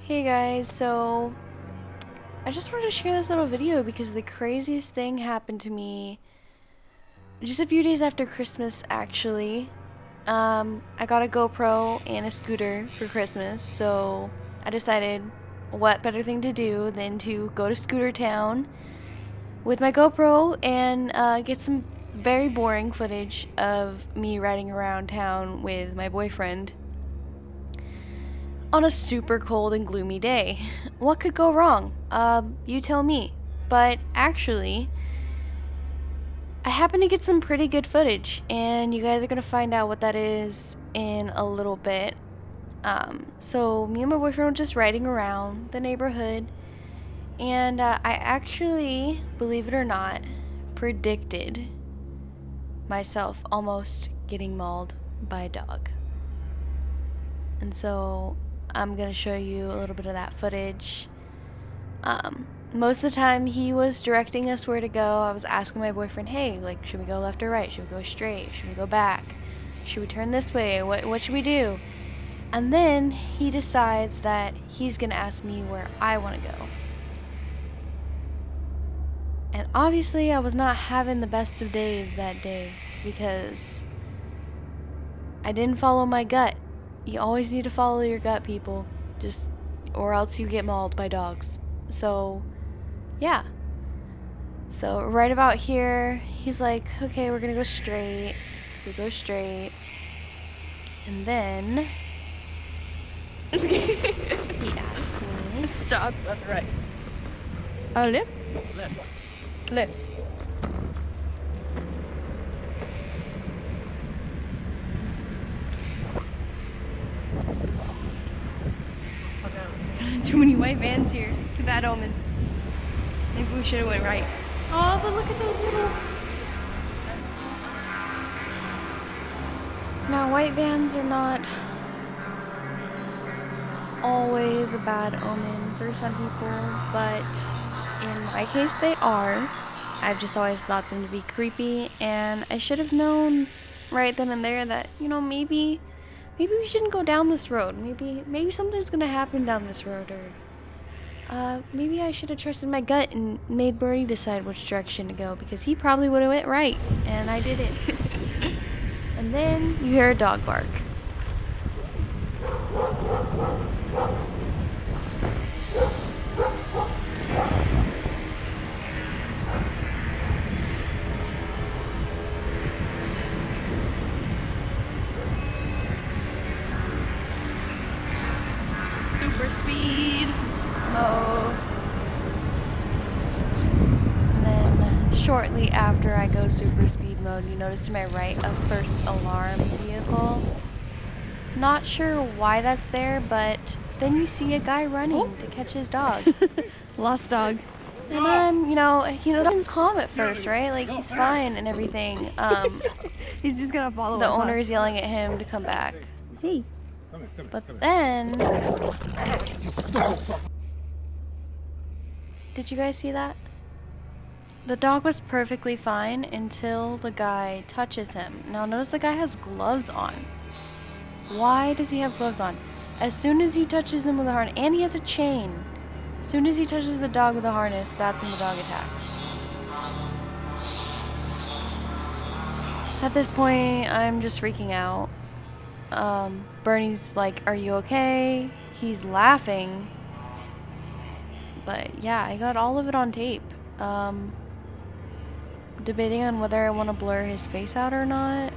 Hey guys, so I just wanted to share this little video because the craziest thing happened to me just a few days after Christmas actually. I got a GoPro and a scooter for Christmas, so I decided what better thing to do than to go to Scooter Town with my GoPro and get some very boring footage of me riding around town with my boyfriend on a super cold and gloomy day. What could go wrong? You tell me. But actually, I happened to get some pretty good footage, and you guys are gonna find out what that is in a little bit. So me and my boyfriend were just riding around the neighborhood, and I actually, believe it or not, predicted myself almost getting mauled by a dog. And so I'm gonna show you a little bit of that footage. Most of the time he was directing us where to go. I was asking my boyfriend, hey, like, should we go left or right? Should we go straight? Should we go back? Should we turn this way? What should we do? And then he decides that he's gonna ask me where I wanna go. And obviously I was not having the best of days that day because I didn't follow my gut. You always need to follow your gut, people. Or else you get mauled by dogs. So, yeah. So, right about here, he's like, okay, we're gonna go straight. So we go straight. And then he asked me. Stop. That's right. Oh, left? Left. Left. Too many white vans here. It's a bad omen. Maybe we should have went right. Oh, but look at those little... Now, white vans are not always a bad omen for some people, but in my case they are. I've just always thought them to be creepy, and I should have known right then and there that, you know, maybe we shouldn't go down this road. Maybe something's gonna happen down this road, or maybe I should have trusted my gut and made Bernie decide which direction to go, because he probably would have went right, and I didn't. And then you hear a dog bark. Super speed mode. And then shortly after I go super speed mode, you notice to my right a first alarm vehicle. Not sure why that's there, but then you see a guy running to catch his dog. Lost dog. And I'm, you know, nothing's calm at first, right? Like, he's fine and everything. He's just gonna follow The us. owner is yelling at him to come back. Hey. But then... Did you guys see that? The dog was perfectly fine until the guy touches him. Now notice the guy has gloves on. Why does he have gloves on? As soon as he touches him with a harness, and he has a chain. As soon as he touches the dog with a harness, that's when the dog attacks. At this point, I'm just freaking out. Bernie's like, are you okay? He's laughing. But yeah, I got all of it on tape. Debating on whether I want to blur his face out or not.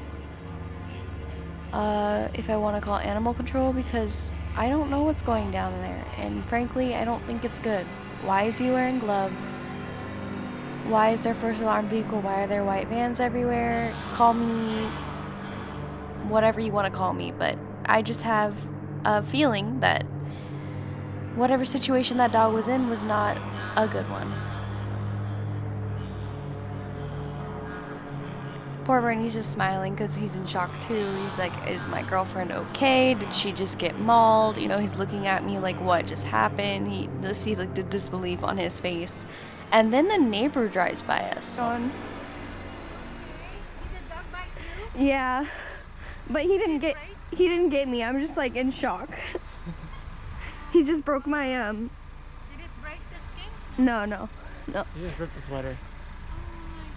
If I want to call animal control, because I don't know what's going down there. And frankly, I don't think it's good. Why is he wearing gloves? Why is there first alarm vehicle? Why are there white vans everywhere? Call me whatever you want to call me, but I just have a feeling that whatever situation that dog was in was not a good one. Poor Bernie's just smiling because he's in shock too. He's like, is my girlfriend okay? Did she just get mauled? You know, he's looking at me like, what just happened? Let's see like the disbelief on his face. And then the neighbor drives by us. Yeah. But he didn't get me. I'm just like in shock. He just broke my Did it break the skin? No. You just ripped the sweater. Oh my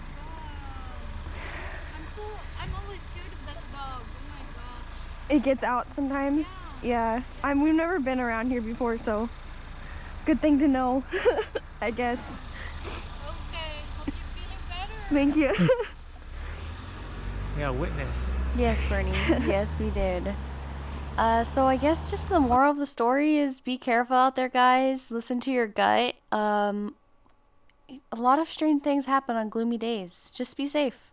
god. I'm always scared of that dog. Oh my gosh. It gets out sometimes. Yeah. We've never been around here before, so good thing to know. I guess. Okay. Hope you're feeling better. Thank you. Yeah, witness. Yes, Bernie. Yes, we did. So I guess just the moral of the story is be careful out there, guys. Listen to your gut. A lot of strange things happen on gloomy days. Just be safe.